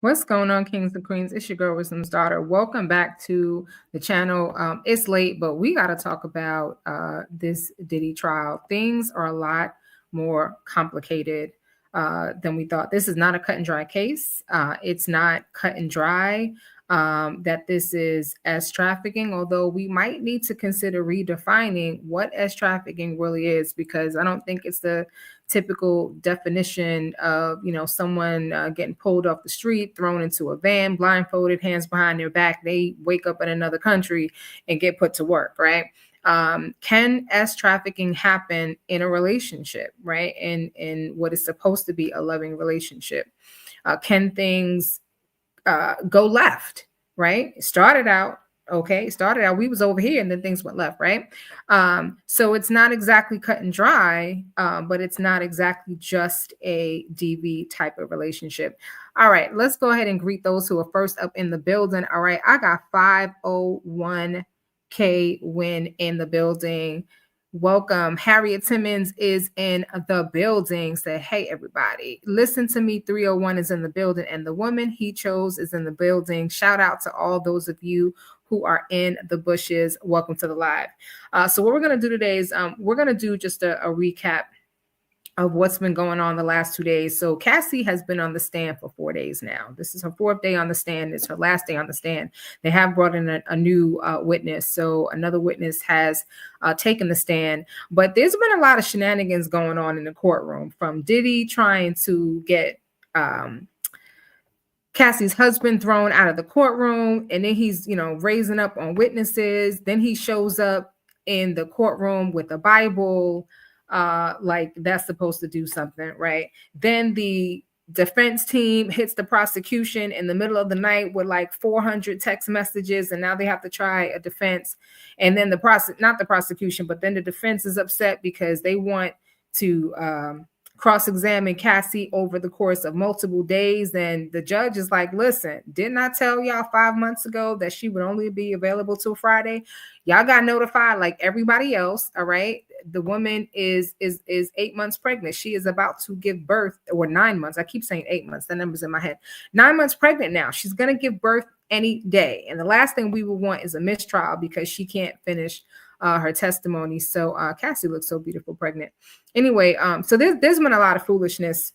What's going on, kings and queens? It's your girl, Wisdom's daughter. Welcome back to the channel. It's late, but we got to talk about this Diddy trial. Things are a lot more complicated than we thought. This is not a cut and dry case. It's not cut and dry that this is S trafficking, although we might need to consider redefining what S trafficking really is, because I don't think it's the typical definition of, someone getting pulled off the street, thrown into a van, blindfolded, hands behind their back. They wake up in another country and get put to work, right? Can S trafficking happen in a relationship, right? In what is supposed to be a loving relationship? Can things go left, right? It started out okay. We was over here and then things went left, right? So it's not exactly cut and dry, but it's not exactly just a DV type of relationship. All right, let's go ahead and greet those who are first up in the building. All right, I got 501K Win in the building. Welcome. Harriet Timmons is in the building. Say, hey, everybody. Listen to me. 301 is in the building, and the woman he chose is in the building. Shout out to all those of you who are in the bushes. Welcome to the live. So what we're going to do today is we're going to do just a recap of what's been going on the last 2 days. So Cassie has been on the stand for 4 days now. This is her fourth day on the stand. It's her last day on the stand. They have brought in a new witness. So another witness has taken the stand. But there's been a lot of shenanigans going on in the courtroom, from Diddy trying to get Cassie's husband thrown out of the courtroom. And then he's, raising up on witnesses. Then he shows up in the courtroom with a Bible, like that's supposed to do something, right? Then the defense team hits the prosecution in the middle of the night with like 400 text messages, and now they have to try a defense. And then not the prosecution, but then the defense is upset because they want to cross-examine Cassie over the course of multiple days. And the judge is like, listen, didn't I tell y'all 5 months ago that she would only be available till Friday? Y'all got notified like everybody else. All right. The woman is 8 months pregnant. She is about to give birth, or 9 months. I keep saying 8 months. That number's in my head. 9 months pregnant now. She's going to give birth any day. And the last thing we would want is a mistrial because she can't finish her testimony. So Cassie looks so beautiful pregnant. Anyway, so there's been a lot of foolishness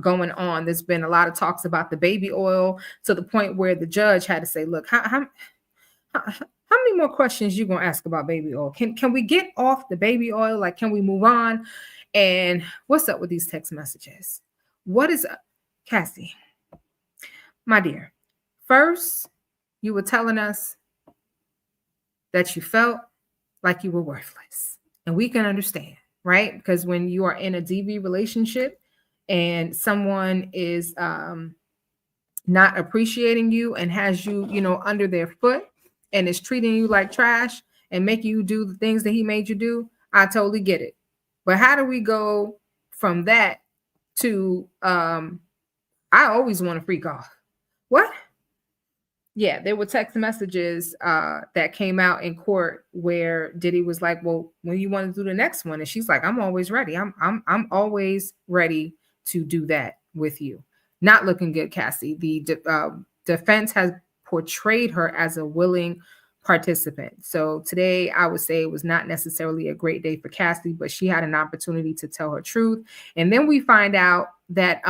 going on. There's been a lot of talks about the baby oil, to the point where the judge had to say, look, how many more questions you gonna ask about baby oil? Can we get off the baby oil? Like, can we move on? And what's up with these text messages? What is up, Cassie? My dear, first you were telling us that you felt like you were worthless, and we can understand, right? Because when you are in a DV relationship and someone is not appreciating you and has you, under their foot, and is treating you like trash and making you do the things that he made you do, I totally get it. But how do we go from that to I always want to freak off? What? Yeah, there were text messages that came out in court where Diddy was like, well, when you want to do the next one? And she's like, I'm always ready. I'm always ready to do that with you. Not looking good, Cassie. The defense has portrayed her as a willing participant. So today I would say it was not necessarily a great day for Cassie, but she had an opportunity to tell her truth. And then we find out that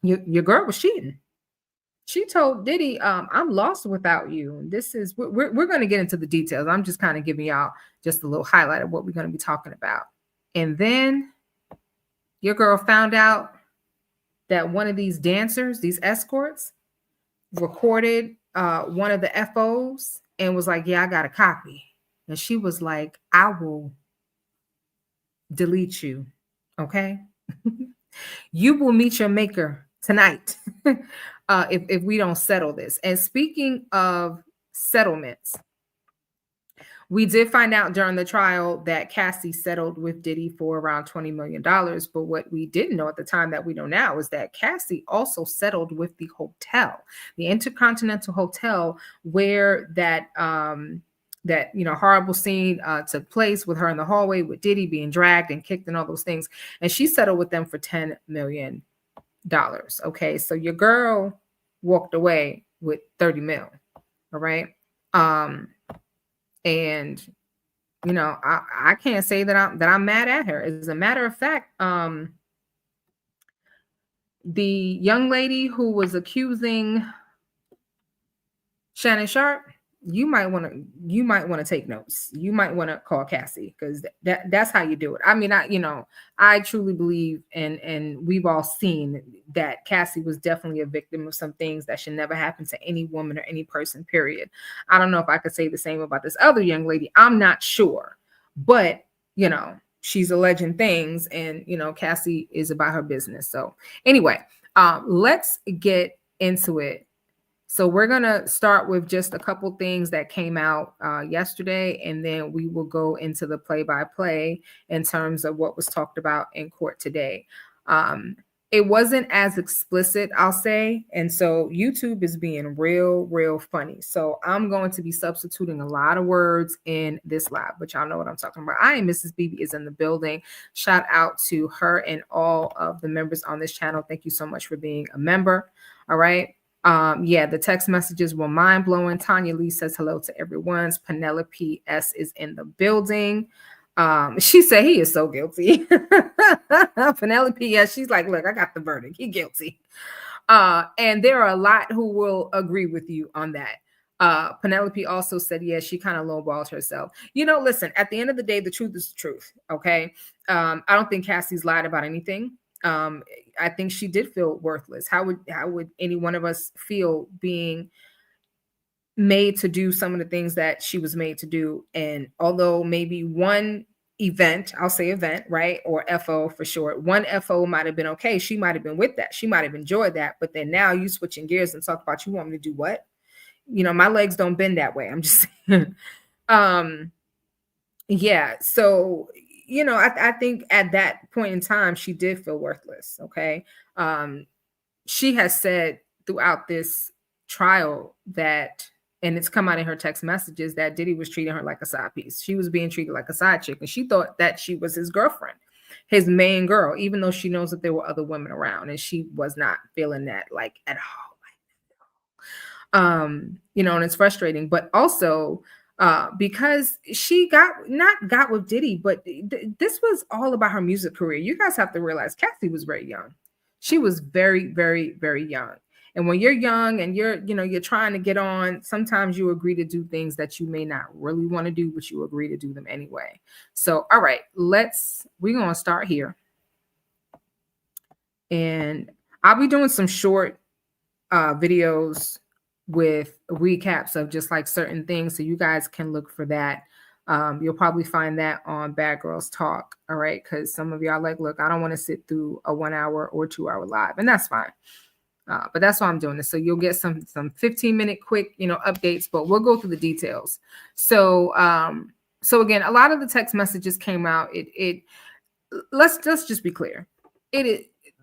your girl was cheating. She told Diddy, I'm lost without you. And this is, we're going to get into the details. I'm just kind of giving y'all just a little highlight of what we're going to be talking about. And then your girl found out that one of these dancers, these escorts, recorded one of the FOs and was like, yeah, I got a copy. And she was like, I will delete you. Okay. You will meet your maker tonight if we don't settle this. And speaking of settlements, we did find out during the trial that Cassie settled with Diddy for around $20 million. But what we didn't know at the time that we know now is that Cassie also settled with the hotel, the Intercontinental Hotel, where that horrible scene took place with her in the hallway with Diddy being dragged and kicked and all those things. And she settled with them for $10 million. Okay, so your girl walked away with 30 mil. All right. And I can't say that I'm mad at her. As a matter of fact, the young lady who was accusing Shannon Sharp, you might want to take notes. You might want to call Cassie, because that's how you do it. I mean, I truly believe, and we've all seen that Cassie was definitely a victim of some things that should never happen to any woman or any person, period. I don't know if I could say the same about this other young lady. I'm not sure, but she's alleging things, and Cassie is about her business. So anyway, let's get into it. So we're going to start with just a couple things that came out yesterday, and then we will go into the play-by-play in terms of what was talked about in court today. It wasn't as explicit, I'll say, and so YouTube is being real funny. So I'm going to be substituting a lot of words in this live, but y'all know what I'm talking about. I am Mrs. BB is in the building. Shout out to her and all of the members on this channel. Thank you so much for being a member. All right. Yeah, the text messages were mind-blowing. Tanya Lee says hello to everyone. Penelope S is in the building. She said he is so guilty. Penelope, yes, she's like, look, I got the verdict. He guilty. And there are a lot who will agree with you on that. Penelope also said, yes, she kind of lowballed herself. Listen, at the end of the day, the truth is the truth. Okay. I don't think Cassie's lied about anything. I think she did feel worthless. How would any one of us feel being made to do some of the things that she was made to do? And although maybe one event, I'll say event, right? Or FO for short, one FO might have been okay. She might have been with that. She might have enjoyed that. But then now you switching gears and talk about, you want me to do what? My legs don't bend that way. I'm just saying. Yeah. So, I think at that point in time, she did feel worthless. Okay. She has said throughout this trial that, and it's come out in her text messages, that Diddy was treating her like a side piece. She was being treated like a side chick, and she thought that she was his girlfriend, his main girl, even though she knows that there were other women around, and she was not feeling that like at all. And it's frustrating, but also because she got with Diddy, but this was all about her music career. You guys have to realize Cassie was very young. She was very, very, very young. And when you're young and you're trying to get on, sometimes you agree to do things that you may not really want to do, but you agree to do them anyway. So, all right, we're going to start here. And I'll be doing some short videos with recaps of just like certain things, so you guys can look for that. You'll probably find that on Bad Girls Talk. All right, because some of y'all like, look, I don't want to sit through a 1 hour or 2 hour live, and that's fine. But that's why I'm doing this. So you'll get some 15-minute quick updates, but we'll go through the details. So again, a lot of the text messages came out. Let's just be clear.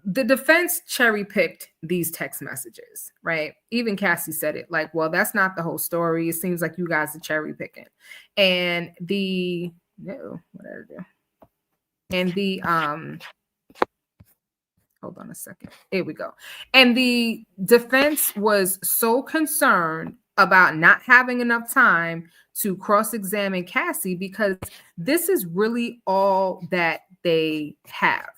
The defense cherry-picked these text messages, right? Even Cassie said it, like, well, that's not the whole story. It seems like you guys are cherry-picking. And hold on a second. Here we go. And the defense was so concerned about not having enough time to cross-examine Cassie, because this is really all that they have.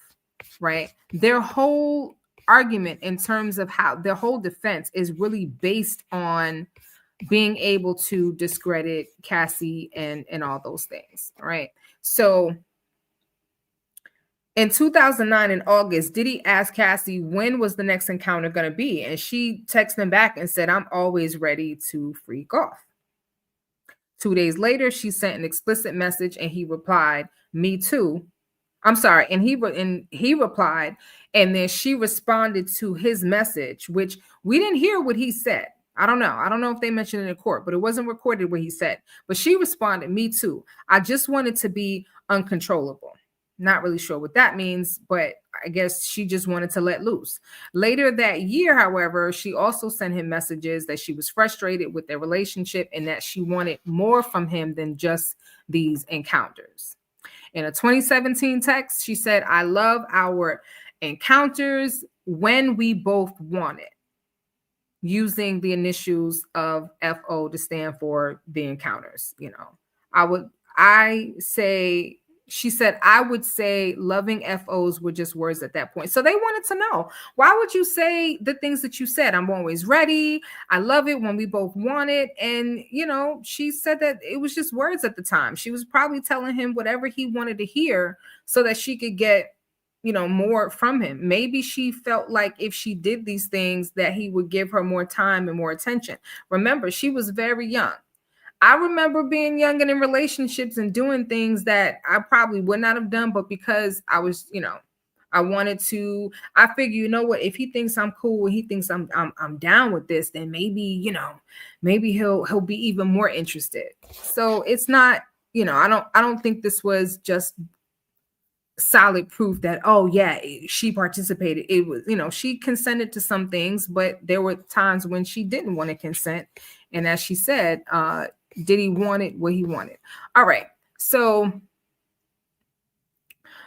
Right? Their whole argument in terms of how their whole defense is really based on being able to discredit Cassie and all those things. Right? So in 2009, in August, Diddy asked Cassie, when was the next encounter going to be? And she texted him back and said, I'm always ready to freak off. 2 days later, she sent an explicit message and he replied, me too. I'm sorry. And he replied, and then she responded to his message, which we didn't hear what he said. I don't know if they mentioned it in court, but it wasn't recorded what he said. But she responded, me too. I just wanted to be uncontrollable. Not really sure what that means, but I guess she just wanted to let loose. Later that year, however, she also sent him messages that she was frustrated with their relationship and that she wanted more from him than just these encounters. In a 2017 text, she said, I love our encounters. when we both want it, using the initials of FO to stand for the encounters. She said, I would say loving FOs were just words at that point. So they wanted to know, why would you say the things that you said? I'm always ready. I love it when we both want it. And, she said that it was just words at the time. She was probably telling him whatever he wanted to hear so that she could get, more from him. Maybe she felt like if she did these things that he would give her more time and more attention. Remember, she was very young. I remember being young and in relationships and doing things that I probably would not have done, but because I was, I wanted to, I figure, what, if he thinks I'm cool, he thinks I'm down with this, then maybe, maybe he'll be even more interested. So it's not, I don't think this was just solid proof that, oh yeah, she participated. It was, she consented to some things, but there were times when she didn't want to consent. And as she said, Diddy wanted what he wanted. All right. So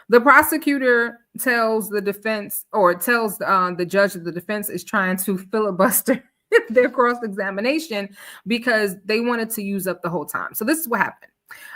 the prosecutor tells the defense, or tells the judge that the defense is trying to filibuster their cross-examination because they wanted to use up the whole time. So this is what happened.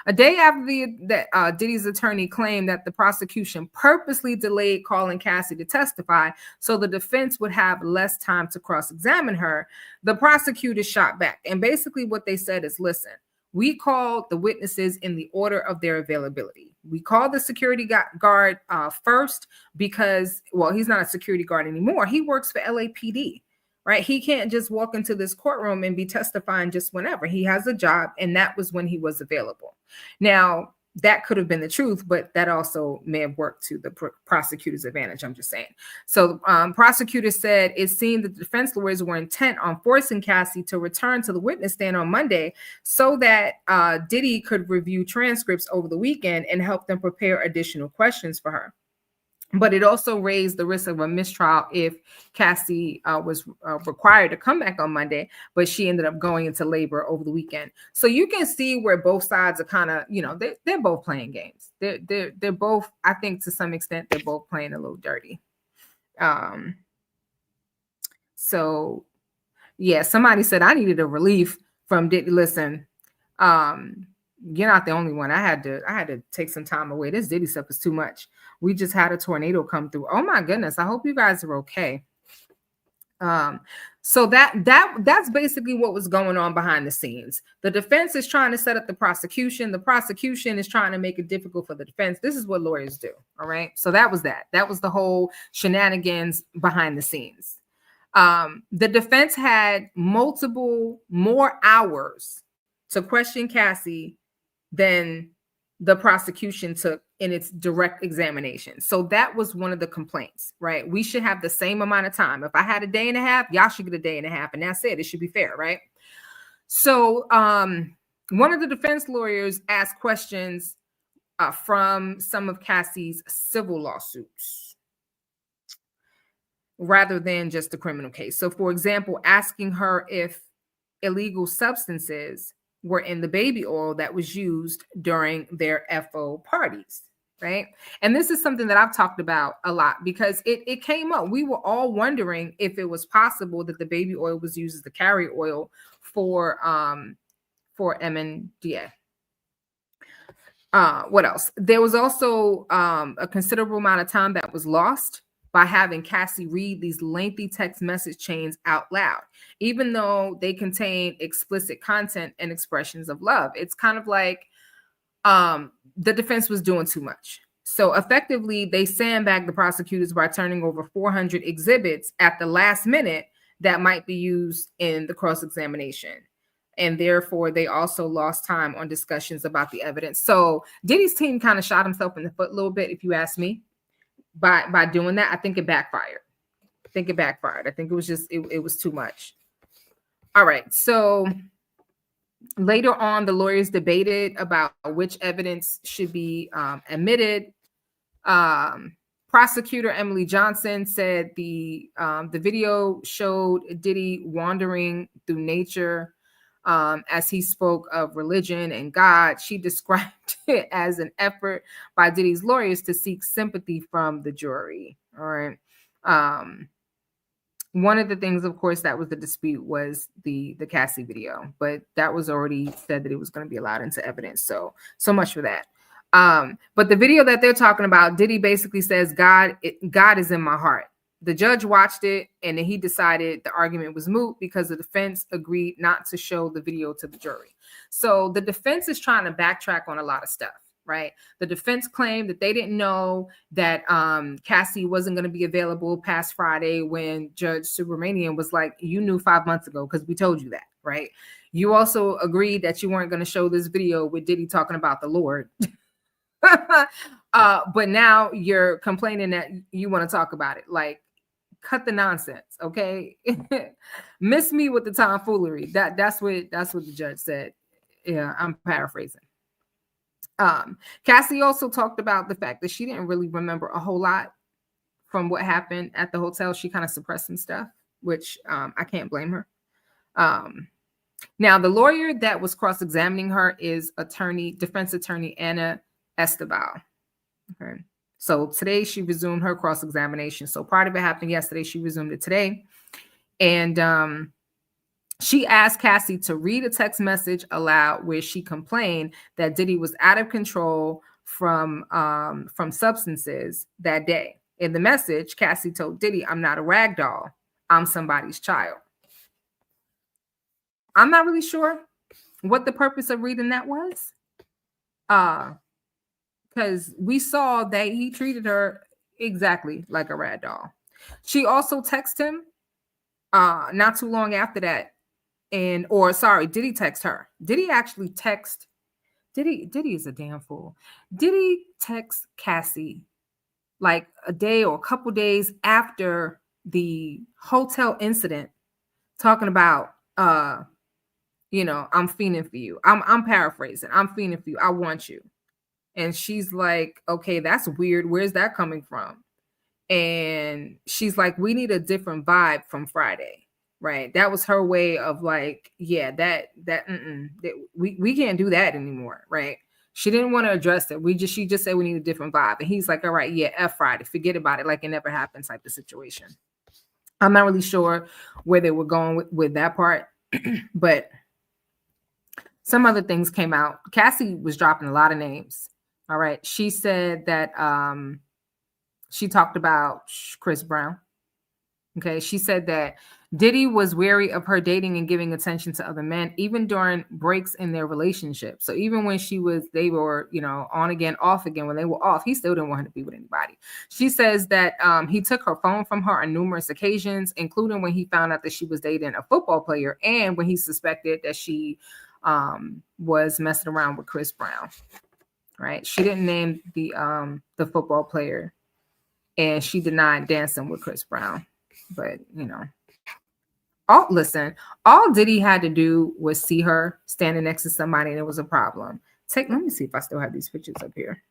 A day after Diddy's attorney claimed that the prosecution purposely delayed calling Cassie to testify so the defense would have less time to cross-examine her, the prosecutor shot back. And basically what they said is, listen, we called the witnesses in the order of their availability. We called the security guard first because, well, he's not a security guard anymore. He works for LAPD. Right? He can't just walk into this courtroom and be testifying just whenever. He has a job, and that was when he was available. Now, that could have been the truth, but that also may have worked to the prosecutor's advantage. I'm just saying. So prosecutor said it seemed that the defense lawyers were intent on forcing Cassie to return to the witness stand on Monday so that Diddy could review transcripts over the weekend and help them prepare additional questions for her. But it also raised the risk of a mistrial if Cassie was required to come back on Monday, but she ended up going into labor over the weekend. So you can see where both sides are kind of, they're both playing games. They're both, I think to some extent, they're both playing a little dirty. So yeah, somebody said I needed a relief from Diddy. Listen, you're not the only one. I had to take some time away. This Diddy stuff is too much. We just had a tornado come through. Oh my goodness. I hope you guys are okay. So that's basically what was going on behind the scenes. The defense is trying to set up the prosecution. The prosecution is trying to make it difficult for the defense. This is what lawyers do. All right. So that was the whole shenanigans behind the scenes. The defense had multiple more hours to question Cassie than the prosecution took in its direct examination. So that was one of the complaints, right? We should have the same amount of time. If I had a day and a half, y'all should get a day and a half, and that's it. It should be fair, right? So one of the defense lawyers asked questions from some of Cassie's civil lawsuits rather than just the criminal case. So for example, asking her if illegal substances were in the baby oil that was used during their FO parties, right? And this is something that I've talked about a lot because it came up. We were all wondering if it was possible that the baby oil was used as the carrier oil for MNDA. What else? There was also a considerable amount of time that was lost by having Cassie read these lengthy text message chains out loud, even though they contain explicit content and expressions of love. It's kind of like the defense was doing too much. So effectively, they sandbagged the prosecutors by turning over 400 exhibits at the last minute that might be used in the cross-examination. And therefore, they also lost time on discussions about the evidence. So Diddy's team kind of shot himself in the foot a little bit, if you ask me. By doing that, I think it backfired. I think it was just, it was too much. All right. So later on, the lawyers debated about which evidence should be admitted. Prosecutor Emily Johnson said the video showed Diddy wandering through nature as he spoke of religion and God. She described it as an effort by Diddy's lawyers to seek sympathy from the jury. All right. one of the things, of course, that was the dispute was the Cassie video, but that was already said that it was going to be allowed into evidence. So much for that. But the video that they're talking about, Diddy basically says, God is in my heart. The judge watched it, and then he decided the argument was moot because the defense agreed not to show the video to the jury. So the defense is trying to backtrack on a lot of stuff, right? The defense claimed that they didn't know that Cassie wasn't going to be available past Friday when Judge Subramanian was like, you knew 5 months ago because we told you that, right? You also agreed that you weren't going to show this video with Diddy talking about the Lord. But now you're complaining that you want to talk about it. Like, cut the nonsense, okay? Miss me with the tomfoolery. That's what the judge said. Yeah, I'm paraphrasing. Cassie also talked about the fact that she didn't really remember a whole lot from what happened at the hotel. She kind of suppressed some stuff, which I can't blame her. Now, the lawyer that was cross-examining her is defense attorney Anna Estebao. Okay. So today she resumed her cross-examination. So part of it happened yesterday. She resumed it today. And she asked Cassie to read a text message aloud where she complained that Diddy was out of control from substances that day. In the message, Cassie told Diddy, I'm not a rag doll. I'm somebody's child. I'm not really sure what the purpose of reading that was. Because we saw that he treated her exactly like a rag doll. She also texted him not too long after that. Diddy text her. Diddy actually text. Diddy is a damn fool. Diddy text Cassie like a day or a couple days after the hotel incident, talking about I'm fiending for you. I'm paraphrasing. I'm fiending for you. I want you. And she's like, okay, that's weird. Where's that coming from? And she's like, we need a different vibe from Friday, right? That was her way of like, yeah, we can't do that anymore, right? She didn't want to address it. She just said we need a different vibe. And he's like, all right, yeah, F Friday, forget about it, like it never happened type of situation. I'm not really sure where they were going with that part, but some other things came out. Cassie was dropping a lot of names. All right. She said that she talked about Chris Brown. Okay. She said that Diddy was wary of her dating and giving attention to other men, even during breaks in their relationship. So even when they were, on again, off again, when they were off, he still didn't want her to be with anybody. She says that he took her phone from her on numerous occasions, including when he found out that she was dating a football player and when he suspected that she was messing around with Chris Brown. Right. She didn't name the football player, and she denied dancing with Chris Brown. But all Diddy had to do was see her standing next to somebody and it was a problem. Let me see if I still have these pictures up here.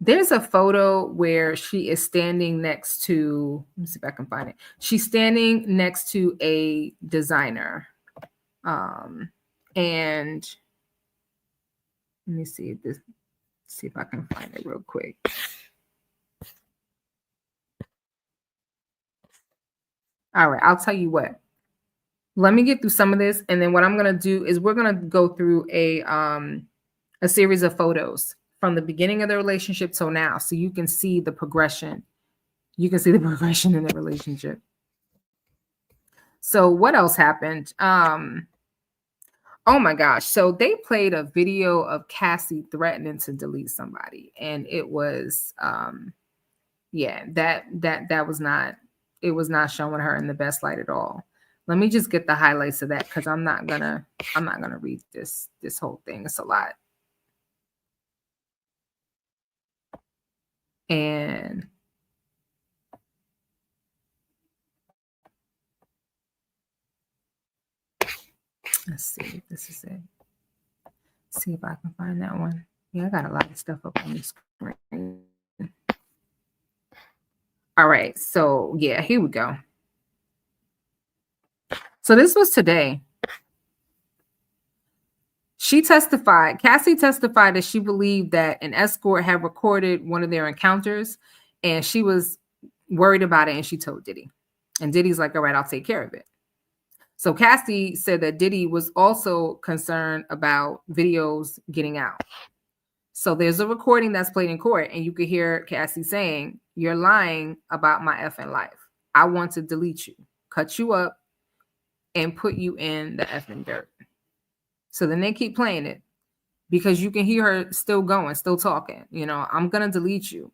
There's a photo where she is standing next to, let me see if I can find it. She's standing next to a designer. And let me see if I can find it real quick. All right, I'll tell you what. Let me get through some of this, and then what I'm gonna do is we're gonna go through a series of photos from the beginning of the relationship till now, so you can see the progression. You can see the progression in the relationship. So what else happened? Oh my gosh. So they played a video of Cassie threatening to delete somebody. And it was, that was not, it was not showing her in the best light at all. Let me just get the highlights of that because I'm not gonna read this whole thing. It's a lot. And let's see if this is it. See if I can find that one. Yeah, I got a lot of stuff up on the screen. All right, so yeah, here we go. So this was today. Cassie testified that she believed that an escort had recorded one of their encounters, and she was, worried about it, and she told Diddy. And Diddy's like, all right, I'll take care of it. So Cassie said that Diddy was also concerned about videos getting out. So there's a recording that's played in court, and you could hear Cassie saying, you're lying about my effing life. I want to delete you, cut you up, and put you in the effing dirt. So then they keep playing it because you can hear her still going, still talking. You know, I'm going to delete you.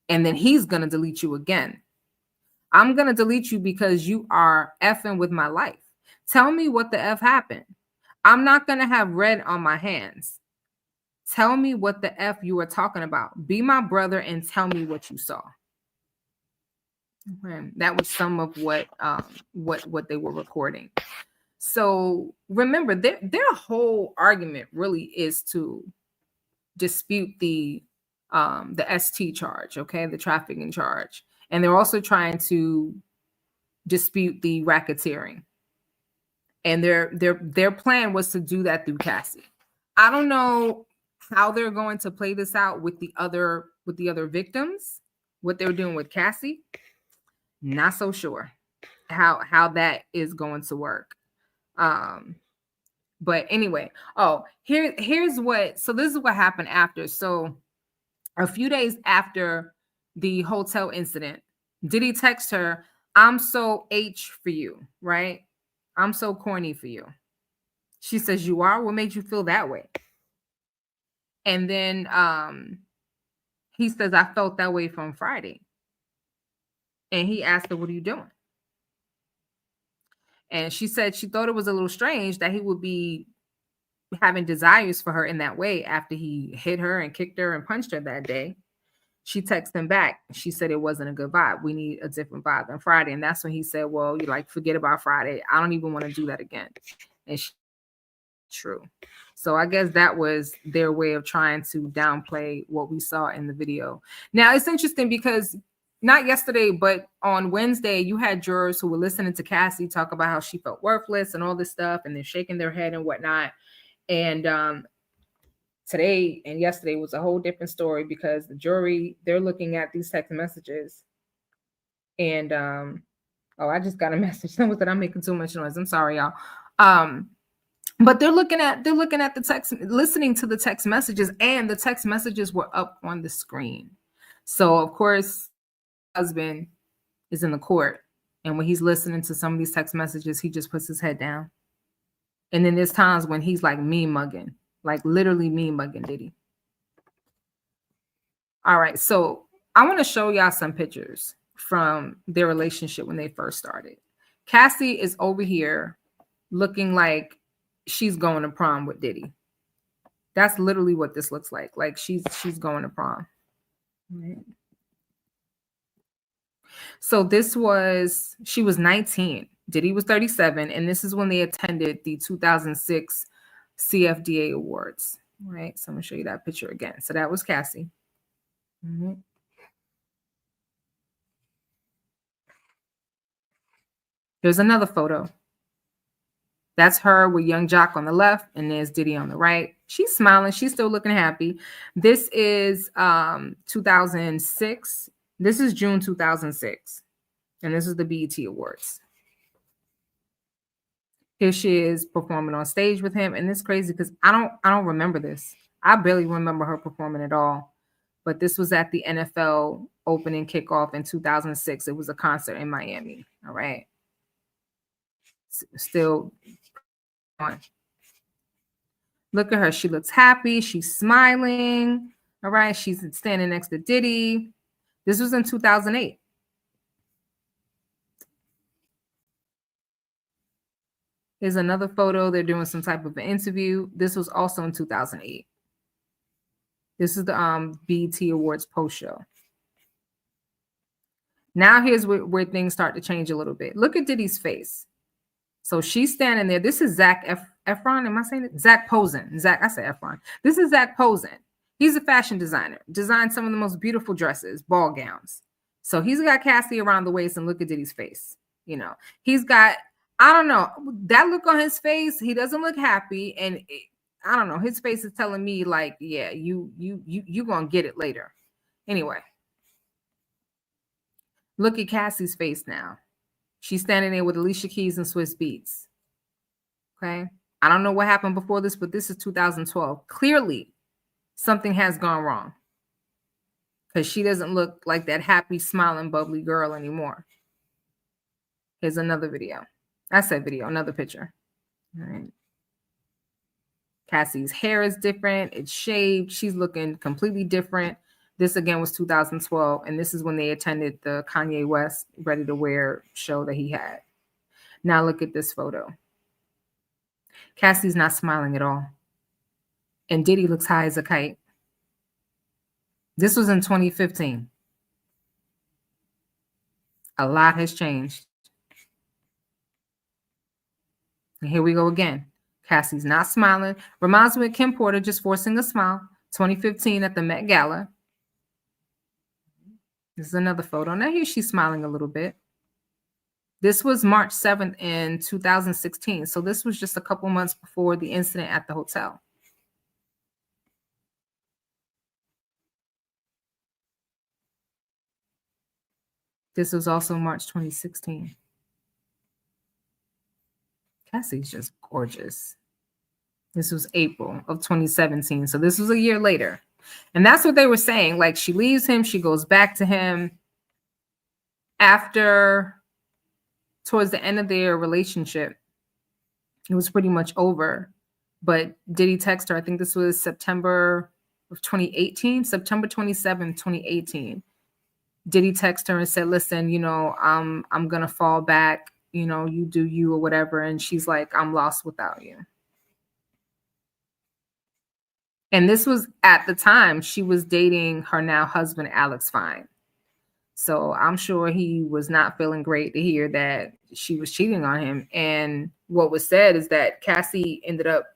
And then he's going to delete you again. I'm going to delete you because you are effing with my life. Tell me what the F happened. I'm not going to have red on my hands. Tell me what the F you were talking about. Be my brother and tell me what you saw. That was some of what they were recording. So remember, their whole argument really is to dispute the ST charge, okay, the trafficking charge, and they're also trying to dispute the racketeering. And their plan was to do that through Cassie. I don't know how they're going to play this out with the other victims, what they're doing with Cassie. Not so sure how that is going to work. But anyway, here's what, so this is what happened after. So a few days after the hotel incident, Diddy texts her, I'm so H for you, right? I'm so corny for you. She says, you are? What made you feel that way? And then he says, I felt that way from Friday. And he asked her, what are you doing? And she said she thought it was a little strange that he would be having desires for her in that way after he hit her and kicked her and punched her that day. She texted him back. She said it wasn't a good vibe. We need a different vibe than Friday. And that's when he said, well, you like, forget about Friday. I don't even want to do that again. And true. So I guess that was their way of trying to downplay what we saw in the video. Now, it's interesting because not yesterday, but on Wednesday, you had jurors who were listening to Cassie talk about how she felt worthless and all this stuff, and they're shaking their head and whatnot. And today and yesterday was a whole different story because the jury, they're looking at these text messages. And I just got a message. Someone said I'm making too much noise. I'm sorry, y'all. But they're looking at the text, listening to the text messages, and the text messages were up on the screen. So of course, husband is in the court, and when he's listening to some of these text messages, he just puts his head down. And then there's times when he's like mean mugging, like literally mean mugging Diddy. All right, so I want to show y'all some pictures from their relationship when they first started. Cassie is over here looking like she's going to prom with Diddy. That's literally what this looks like. Like she's going to prom. Right. So she was 19. Diddy was 37. And this is when they attended the 2006 CFDA Awards. Right. So I'm going to show you that picture again. So that was Cassie. Mm-hmm. There's another photo. That's her with young Jock on the left, and there's Diddy on the right. She's smiling. She's still looking happy. This is 2006. This is June 2006. And this is the BET Awards. Here she is performing on stage with him. And it's crazy because I don't remember this. I barely remember her performing at all. But this was at the NFL opening kickoff in 2006. It was a concert in Miami. All right. Still on. Look at her. She looks happy. She's smiling. All right. She's standing next to Diddy. This was in 2008. Here's another photo. They're doing some type of an interview. This was also in 2008. This is the BET Awards post show. Now here's where things start to change a little bit. Look at Diddy's face. So she's standing there. This is Zac Efron. Am I saying it? Zac Posen. I said Efron. This is Zac Posen. He's a fashion designer. Designed some of the most beautiful dresses, ball gowns. So he's got Cassie around the waist, and look at Diddy's face. You know, he's got, I don't know, that look on his face. He doesn't look happy, and I don't know. His face is telling me like, yeah, you gonna get it later. Anyway, Look at Cassie's face now. She's standing there with Alicia Keys and Swiss Beats. Okay. I don't know what happened before this, but this is 2012. Clearly, something has gone wrong because she doesn't look like that happy, smiling, bubbly girl anymore. Here's another video. I said video, another picture. All right. Cassie's hair is different. It's shaved. She's looking completely different. This again was 2012, and this is when they attended the Kanye West Ready to Wear show that he had. Now look at this photo. Cassie's not smiling at all. And Diddy looks high as a kite. This was in 2015. A lot has changed. And here we go again. Cassie's not smiling. Reminds me of Kim Porter just forcing a smile. 2015 at the Met Gala. This is another photo. Now here she's smiling a little bit. This was March 7th in 2016. So this was just a couple months before the incident at the hotel. This was also March 2016. Cassie's just gorgeous. This was April of 2017. So this was a year later. And that's what they were saying. Like, she leaves him. She goes back to him after, towards the end of their relationship. It was pretty much over. But Diddy texted her, I think this was September of 2018, September 27, 2018. Diddy texted her and said, listen, you know, I'm going to fall back. You know, you do you or whatever. And she's like, I'm lost without you. And this was at the time she was dating her now husband, Alex Fine. So I'm sure he was not feeling great to hear that she was cheating on him. And what was said is that Cassie ended up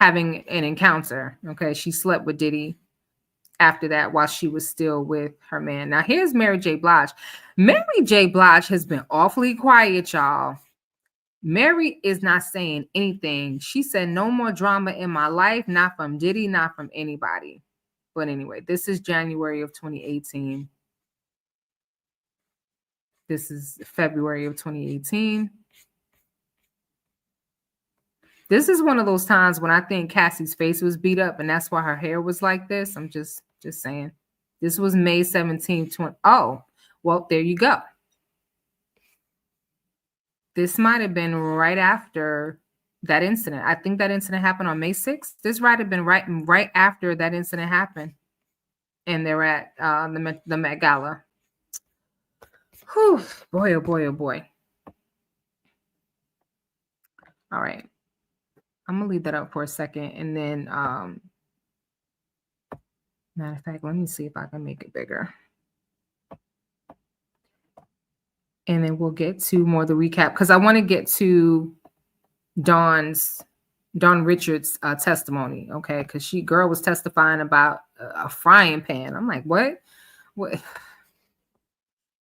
having an encounter. Okay. She slept with Diddy after that while she was still with her man. Now here's Mary J. Blige. Mary J. Blige has been awfully quiet, y'all. Mary is not saying anything. She said, no more drama in my life, not from Diddy, not from anybody. But anyway, this is January of 2018. This is February of 2018. This is one of those times when I think Cassie's face was beat up, and that's why her hair was like this. I'm just saying. This was May 17th. Oh, well, there you go. This might have been right after that incident. I think that incident happened on May 6th. This might have been right after that incident happened. And they're at the Met Gala. Whew, boy, oh boy, oh boy. All right. I'm going to leave that up for a second. And then, matter of fact, let me see if I can make it bigger. And then we'll get to more of the recap because I want to get to Dawn Richards' testimony, okay? Because girl was testifying about a frying pan. I'm like, what?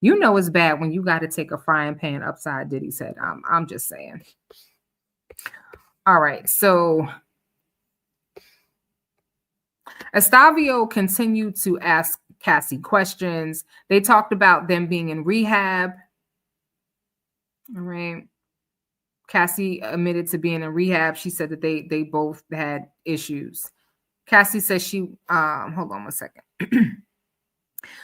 You know it's bad when you got to take a frying pan upside Diddy's head. I'm just saying. All right, so Estavio continued to ask Cassie questions. They talked about them being in rehab. All right. Cassie admitted to being in rehab. She said that they both had issues. Cassie says she, hold on one second.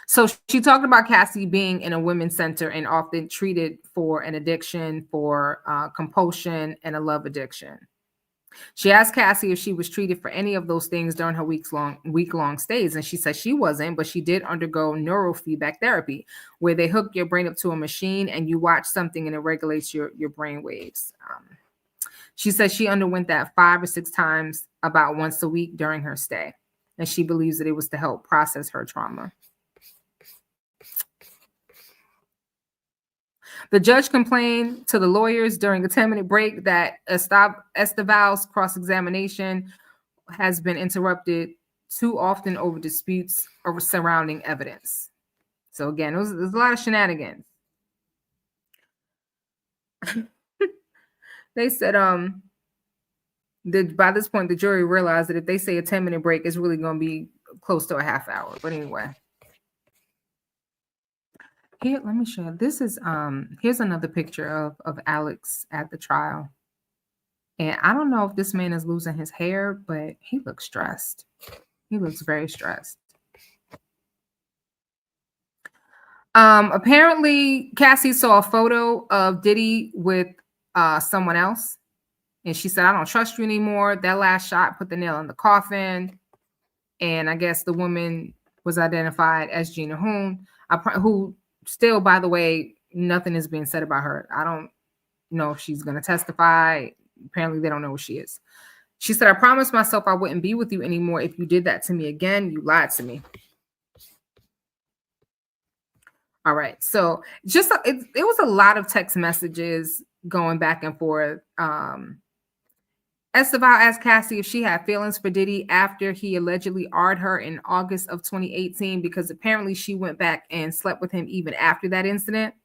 So she talked about Cassie being in a women's center and often treated for an addiction, for compulsion and a love addiction. She asked Cassie if she was treated for any of those things during her week-long stays. And she said she wasn't, but she did undergo neurofeedback therapy, where they hook your brain up to a machine and you watch something and it regulates your brain waves. She said she underwent that 5 or 6 times, about once a week during her stay. And she believes that it was to help process her trauma. The judge complained to the lawyers during a 10-minute break that Estaval's cross-examination has been interrupted too often over disputes over surrounding evidence. So again, there's a lot of shenanigans. They said by this point, the jury realized that if they say a 10-minute break, it's really going to be close to a half hour. But anyway, Here, let me show you. This is here's another picture of Alex at the trial. And I don't know if this man is losing his hair, but he looks stressed. He looks very stressed. Apparently Cassie saw a photo of Diddy with someone else, and she said, "I don't trust you anymore." That last shot put the nail in the coffin. And I guess the woman was identified as Gina Hoon, who still, by the way, nothing is being said about her. I don't know if she's going to testify. Apparently, they don't know who she is. She said, "I promised myself I wouldn't be with you anymore. If you did that to me again, you lied to me." All right. So just it was a lot of text messages going back and forth. Esteval asked Cassie if she had feelings for Diddy after he allegedly R''d her in August of 2018, because apparently she went back and slept with him even after that incident.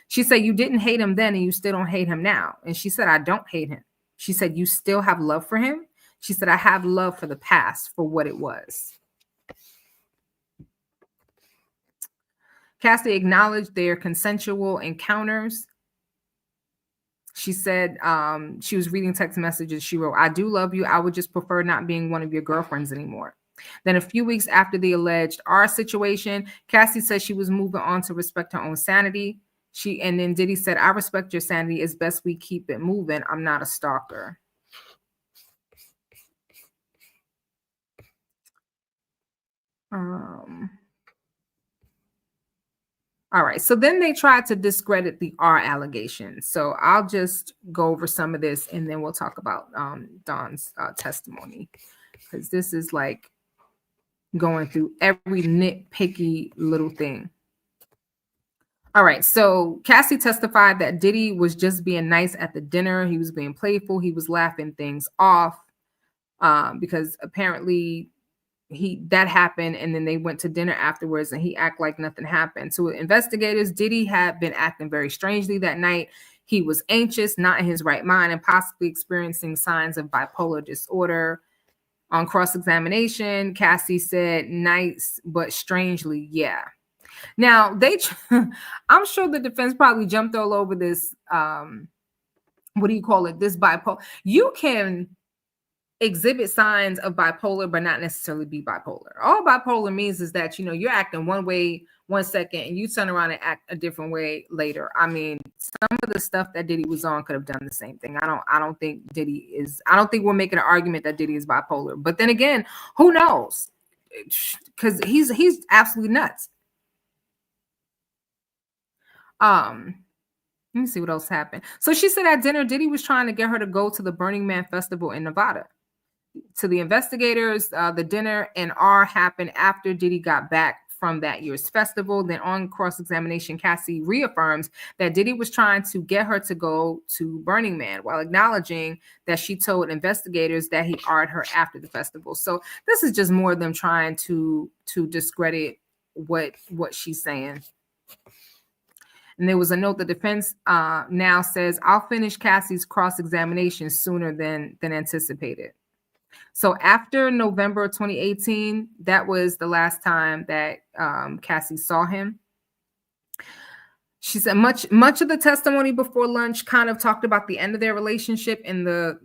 She said, "You didn't hate him then and you still don't hate him now." And she said, "I don't hate him." She said, "You still have love for him?" She said, "I have love for the past, for what it was." Cassie acknowledged their consensual encounters. She said she was reading text messages. She wrote, "I do love you. I would just prefer not being one of your girlfriends anymore." Then a few weeks after the alleged R situation, Cassie said she was moving on to respect her own sanity. And then Diddy said, "I respect your sanity. It's best we keep it moving. I'm not a stalker." All right. So then they tried to discredit the R allegation. So I'll just go over some of this and then we'll talk about Don's testimony, because this is like going through every nitpicky little thing. All right. So Cassie testified that Diddy was just being nice at the dinner. He was being playful. He was laughing things off because apparently that happened, and then they went to dinner afterwards and he acted like nothing happened. To investigators, Diddy had been acting very strangely that night. He was anxious, not in his right mind, and possibly experiencing signs of bipolar disorder. On cross-examination, Cassie said, "Nice, but strangely, yeah." Now I'm sure the defense probably jumped all over this. What do you call it? This bipolar. You can exhibit signs of bipolar, but not necessarily be bipolar. All bipolar means is that, you're acting one way 1 second and you turn around and act a different way later. I mean, some of the stuff that Diddy was on could have done the same thing. I don't think we're making an argument that Diddy is bipolar. But then again, who knows? Because he's absolutely nuts. Let me see what else happened. So she said at dinner, Diddy was trying to get her to go to the Burning Man festival in Nevada. To the investigators, the dinner and R happened after Diddy got back from that year's festival. Then on cross-examination, Cassie reaffirms that Diddy was trying to get her to go to Burning Man, while acknowledging that she told investigators that he R''d her after the festival. So this is just more of them trying to discredit what she's saying. And there was a note: the defense now says, "I'll finish Cassie's cross-examination sooner than anticipated." So after November 2018, that was the last time that Cassie saw him. She said much of the testimony before lunch kind of talked about the end of their relationship and the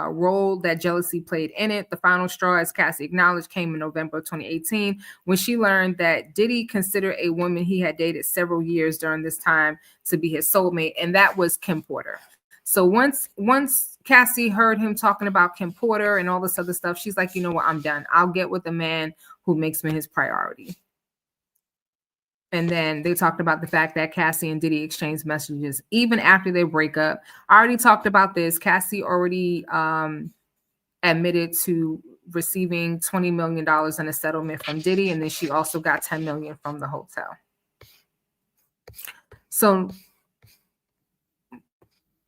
role that jealousy played in it. The final straw, as Cassie acknowledged, came in November 2018 when she learned that Diddy considered a woman he had dated several years during this time to be his soulmate, and that was Kim Porter. So once Cassie heard him talking about Kim Porter and all this other stuff, she's like, "You know what? I'm done. I'll get with a man who makes me his priority." And then they talked about the fact that Cassie and Diddy exchanged messages even after their breakup. I already talked about this. Cassie already admitted to receiving $20 million in a settlement from Diddy, and then she also got $10 million from the hotel. So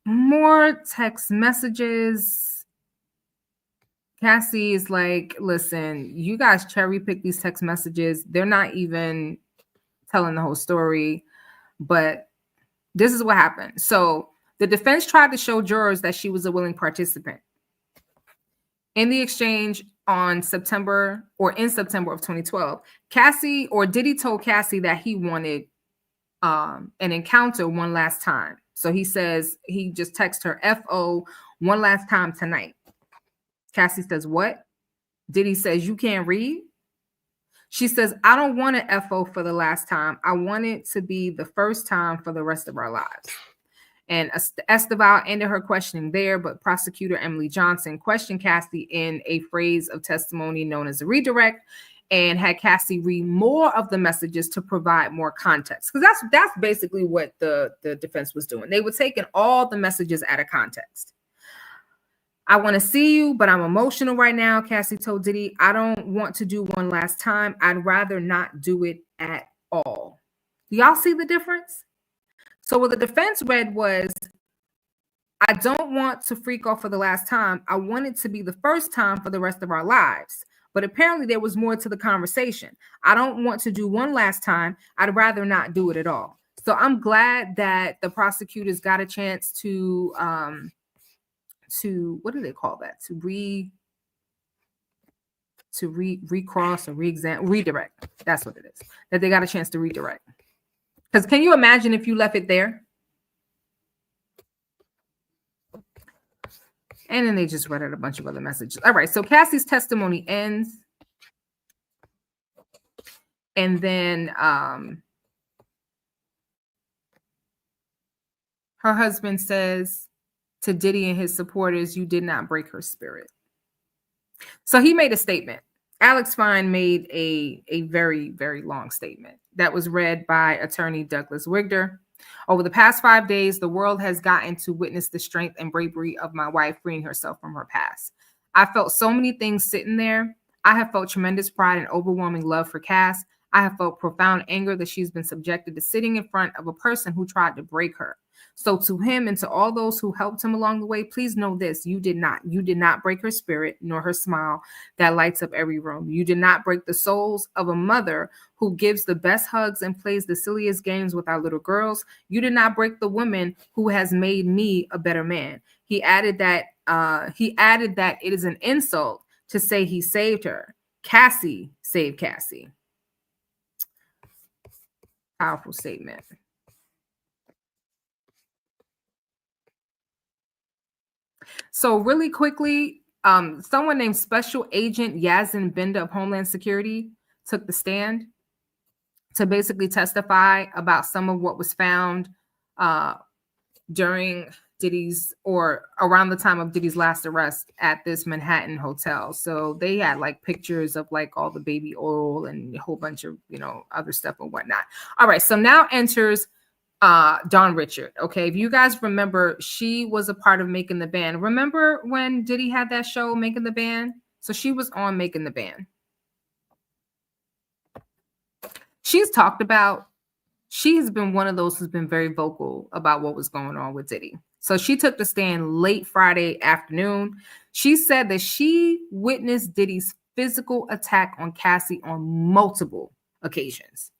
more text messages. Cassie is like, "Listen, you guys cherry pick these text messages. They're not even telling the whole story, but this is what happened." So the defense tried to show jurors that she was a willing participant. In the exchange in September of 2012, Diddy told Cassie that he wanted an encounter one last time. So he says he just texted her FO one last time tonight. Cassie says, what? Diddy says, you can't read? She says, I don't want an FO for the last time. I want it to be the first time for the rest of our lives. And Esteval ended her questioning there, but prosecutor Emily Johnson questioned Cassie in a phrase of testimony known as a redirect and had Cassie read more of the messages to provide more context. Because that's basically what the defense was doing. They were taking all the messages out of context. I want to see you, but I'm emotional right now, Cassie told Diddy. I don't want to do one last time. I'd rather not do it at all. Do y'all see the difference? So what the defense read was, I don't want to freak off for the last time. I want it to be the first time for the rest of our lives. But apparently there was more to the conversation. I don't want to do one last time. I'd rather not do it at all. So I'm glad that the prosecutors got a chance to what do they call that? Recross or redirect. That's what it is. That they got a chance to redirect. Because can you imagine if you left it there? And then they just read out a bunch of other messages. All right, so Cassie's testimony ends. And then her husband says to Diddy and his supporters, you did not break her spirit. So he made a statement. Alex Fine made a very, very long statement that was read by attorney Douglas Wigder. Over the past 5 days, the world has gotten to witness the strength and bravery of my wife freeing herself from her past. I felt so many things sitting there. I have felt tremendous pride and overwhelming love for Cass. I have felt profound anger that she's been subjected to sitting in front of a person who tried to break her. So to him and to all those who helped him along the way, please know this. You did not break her spirit nor her smile that lights up every room. You did not break the souls of a mother who gives the best hugs and plays the silliest games with our little girls. You did not break the woman who has made me a better man. He added that it is an insult to say he saved her. Cassie saved Cassie. Powerful statement. So really quickly, someone named Special Agent Yazin Binda of Homeland Security took the stand to basically testify about some of what was found during Diddy's or around the time of Diddy's last arrest at this Manhattan hotel. So they had like pictures of like all the baby oil and a whole bunch of, other stuff and whatnot. All right. So now enters Dawn Richard. Okay. If you guys remember, she was a part of Making the Band. Remember when Diddy had that show, Making the Band? So she was on Making the Band. She's talked about, she has been one of those who's been very vocal about what was going on with Diddy. So she took the stand late Friday afternoon. She said that she witnessed Diddy's physical attack on Cassie on multiple occasions.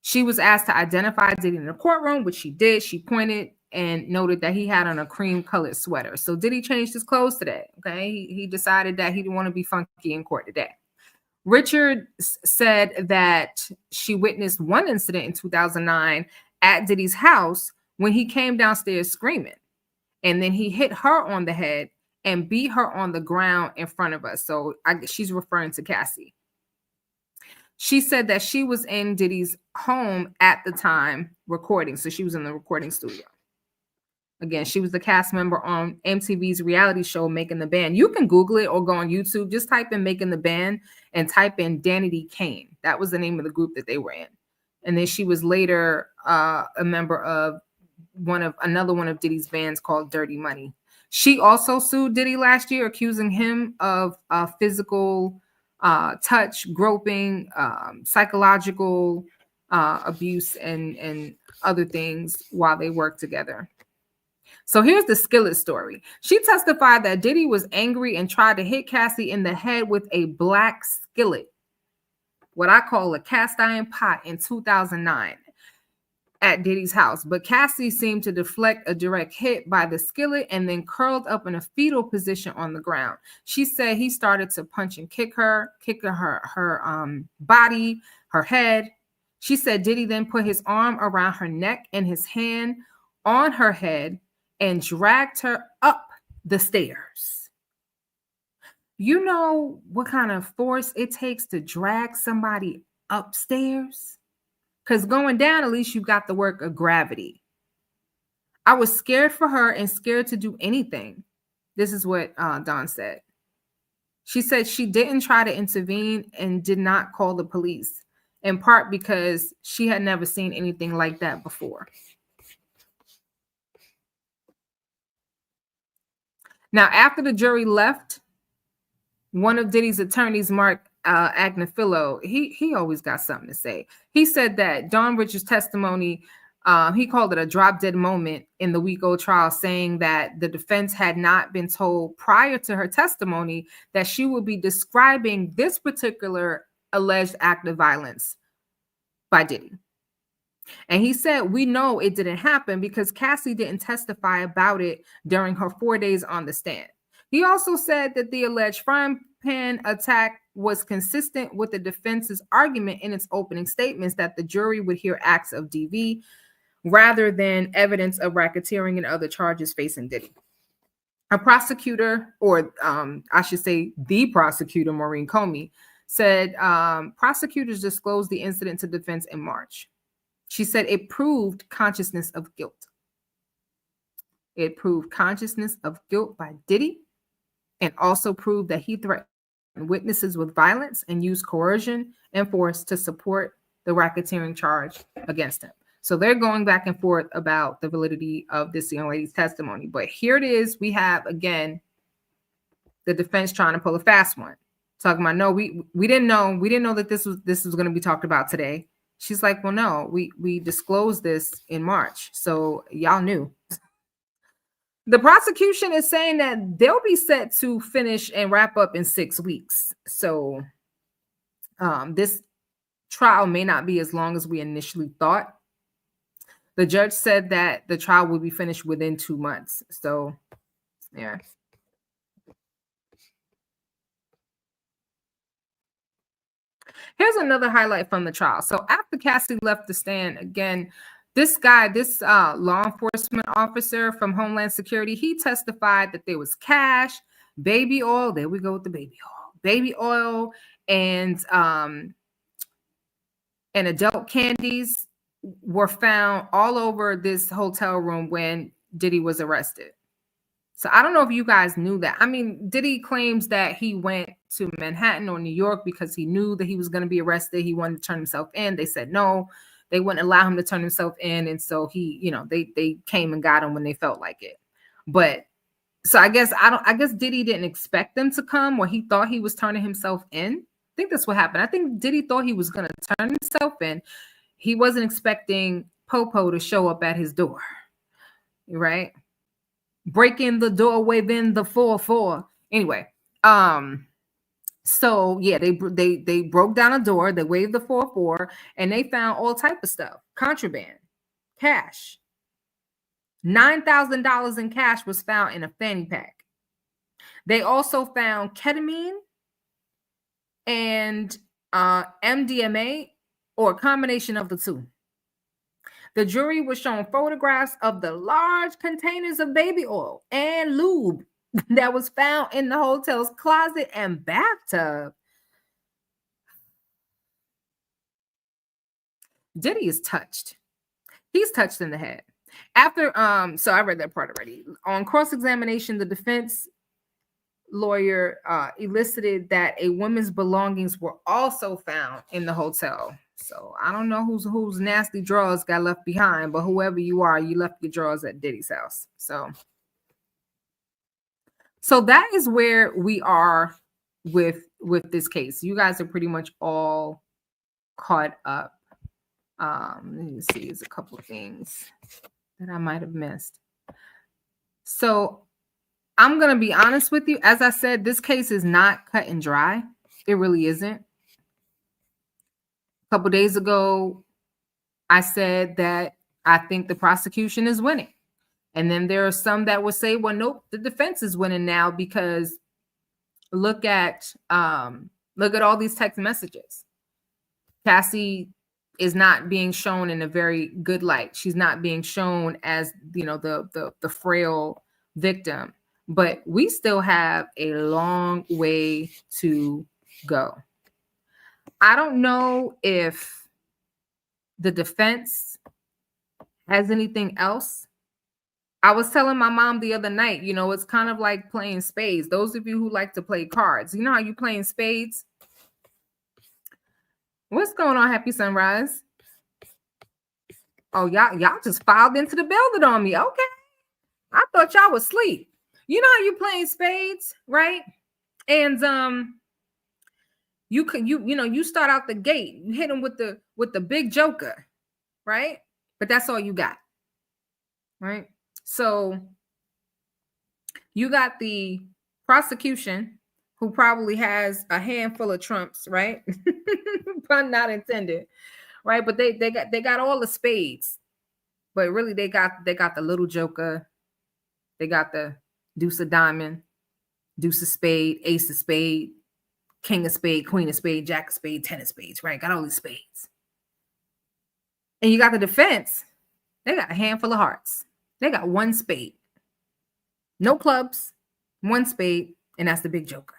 She was asked to identify Diddy in the courtroom, which she did. She pointed and noted that he had on a cream-colored sweater. So Diddy changed his clothes today, okay? He decided that he didn't want to be funky in court today. Richard said that she witnessed one incident in 2009 at Diddy's house when he came downstairs screaming. And then he hit her on the head and beat her on the ground in front of us. So she's referring to Cassie. She said that she was in Diddy's home at the time recording. So she was in the recording studio. Again, she was the cast member on MTV's reality show, Making the Band. You can Google it or go on YouTube. Just type in Making the Band and type in Danity Kane. That was the name of the group that they were in. And then she was later a member of another one of Diddy's bands called Dirty Money. She also sued Diddy last year, accusing him of physical touch, groping, psychological abuse, and other things while they worked together. So here's the skillet story. She testified that Diddy was angry and tried to hit Cassie in the head with a black skillet, what I call a cast iron pot, in 2009 at Diddy's house. But Cassie seemed to deflect a direct hit by the skillet and then curled up in a fetal position on the ground. She said he started to punch and kick her body, her head. She said Diddy then put his arm around her neck and his hand on her head and dragged her up the stairs. You know what kind of force it takes to drag somebody upstairs? Because going down, at least you got the work of gravity. I was scared for her and scared to do anything. This is what Dawn said. She said she didn't try to intervene and did not call the police, in part because she had never seen anything like that before. Now, after the jury left, one of Diddy's attorneys, Mark Agnafilo, he always got something to say. He said that Dawn Richards' testimony, he called it a drop-dead moment in the week-old trial, saying that the defense had not been told prior to her testimony that she would be describing this particular alleged act of violence by Diddy. And he said, we know it didn't happen because Cassie didn't testify about it during her 4 days on the stand. He also said that the alleged frying pan attack was consistent with the defense's argument in its opening statements that the jury would hear acts of DV rather than evidence of racketeering and other charges facing Diddy. A prosecutor, or I should say the prosecutor, Maureen Comey, said prosecutors disclosed the incident to defense in March. She said it proved consciousness of guilt. It proved consciousness of guilt by Diddy, and also proved that he threatened witnesses with violence and used coercion and force to support the racketeering charge against him. So they're going back and forth about the validity of this young lady's testimony. But here it is. We have, again, the defense trying to pull a fast one. Talking about, no, we didn't know. We didn't know that this was going to be talked about today. She's like, well, no, we disclosed this in March. So y'all knew. The prosecution is saying that they'll be set to finish and wrap up in 6 weeks. So this trial may not be as long as we initially thought. The judge said that the trial will be finished within 2 months. So, yeah. Here's another highlight from the trial. So after Cassie left the stand, again, this guy, this law enforcement officer from Homeland Security, he testified that there was cash, baby oil. There we go with the baby oil. Baby oil and adult candies were found all over this hotel room when Diddy was arrested. So I don't know if you guys knew that. I mean, Diddy claims that he went to Manhattan or New York because he knew that he was going to be arrested. He wanted to turn himself in. They said no, they wouldn't allow him to turn himself in. And so he, you know, they came and got him when they felt like it. But so I guess Diddy didn't expect them to come, or he thought he was turning himself in. I think that's what happened. I think Diddy thought he was going to turn himself in. He wasn't expecting Popo to show up at his door, right? Breaking the door, waving the 4-4. Anyway, so yeah, they broke down a door, they waved the 4-4, and they found all type of stuff, contraband, cash. $9,000 in cash was found in a fanny pack. They also found ketamine and MDMA, or a combination of the two. The jury was shown photographs of the large containers of baby oil and lube that was found in the hotel's closet and bathtub. Diddy is touched. He's touched in the head. After, so I read that part already. On cross-examination, the defense lawyer elicited that a woman's belongings were also found in the hotel. So I don't know whose nasty drawers got left behind, but whoever you are, you left your drawers at Diddy's house. So that is where we are with this case. You guys are pretty much all caught up. Let me see, there's a couple of things that I might have missed. So I'm going to be honest with you. As I said, this case is not cut and dry. It really isn't. A couple days ago, I said that I think the prosecution is winning. And then there are some that will say, well, nope, the defense is winning now because look at all these text messages. Cassie is not being shown in a very good light. She's not being shown as, the frail victim. But we still have a long way to go. I don't know if the defense has anything else. I was telling my mom the other night, it's kind of like playing spades. Those of you who like to play cards, you know how you playing spades? What's going on, Happy Sunrise? Oh, y'all just filed into the building on me. Okay. I thought y'all was asleep. You know how you playing spades, right? And you start out the gate, you hit them with the big joker, right? But that's all you got, right? So you got the prosecution who probably has a handful of trumps, right? Pun not intended, right? But they got all the spades, but really they got the little joker, they got the deuce of diamond, deuce of spade, ace of spade, king of spade, queen of spade, jack of spade, 10 of spades, right? Got all these spades. And you got the defense. They got a handful of hearts. They got one spade. No clubs, one spade, and that's the big joker.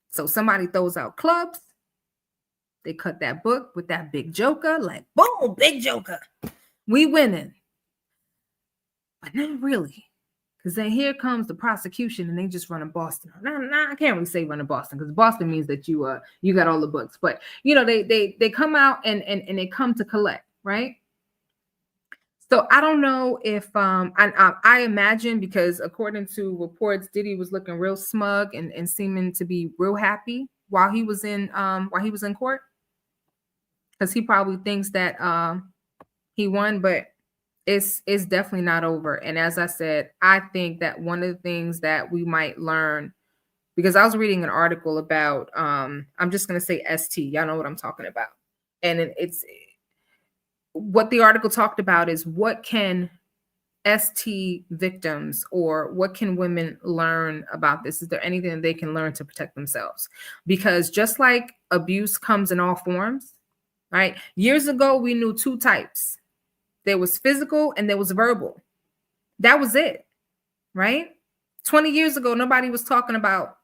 So somebody throws out clubs. They cut that book with that big joker, like, boom, big joker. We winning. But not really. Because then here comes the prosecution and they just run in Boston. Nah, I can't really say run in Boston because Boston means that you got all the books. But they come out and they come to collect, right? So I don't know if I imagine, because according to reports, Diddy was looking real smug and seeming to be real happy while he was in court, because he probably thinks that he won, but it's definitely not over. And as I said, I think that one of the things that we might learn, because I was reading an article about I'm just going to say ST, y'all know what I'm talking about, and it's what the article talked about is what can ST victims or what can women learn about this? Is there anything they can learn to protect themselves? Because just like abuse comes in all forms, right? Years ago, we knew two types. There was physical and there was verbal. That was it, right? 20 years ago, nobody was talking about,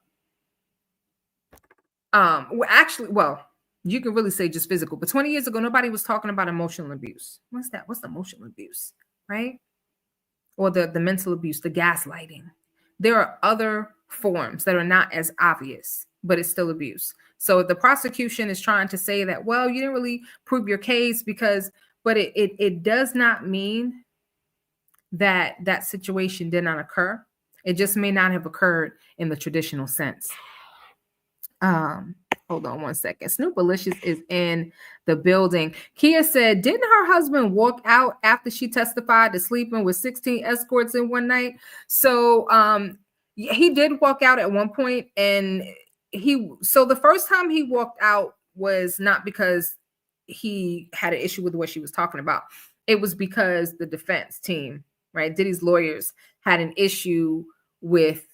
you can really say just physical, but 20 years ago, nobody was talking about emotional abuse. What's that? What's emotional abuse, right? Or the mental abuse, the gaslighting. There are other forms that are not as obvious, but it's still abuse. So the prosecution is trying to say that, well, you didn't really prove your case but it does not mean that that situation did not occur. It just may not have occurred in the traditional sense. Hold on one second. Snoopalicious is in the building. Kia said, didn't her husband walk out after she testified to sleeping with 16 escorts in one night? So he did walk out at one point, and so the first time he walked out was not because he had an issue with what she was talking about. It was because the defense team, right, Diddy's lawyers, had an issue with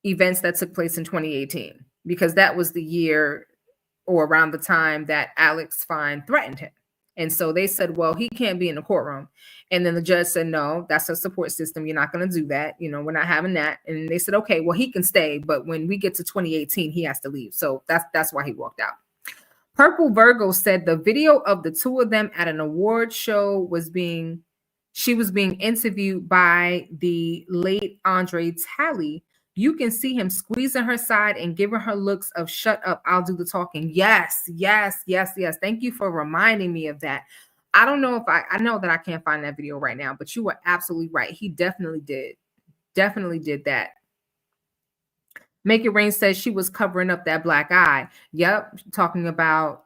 events that took place in 2018, because that was the year or around the time that Alex Fine threatened him. And so they said, well, he can't be in the courtroom. And then the judge said, no, that's a support system. You're not going to do that. We're not having that. And they said, okay, well, he can stay, but when we get to 2018, he has to leave. So that's why he walked out. Purple Virgo said the video of the two of them at an award show she was being interviewed by the late Andre Talley. You can see him squeezing her side and giving her looks of shut up, I'll do the talking. Yes. Thank you for reminding me of that. I don't know if I know that I can't find that video right now, but you were absolutely right. He definitely did that. Make It Rain says she was covering up that black eye. Yep. Talking about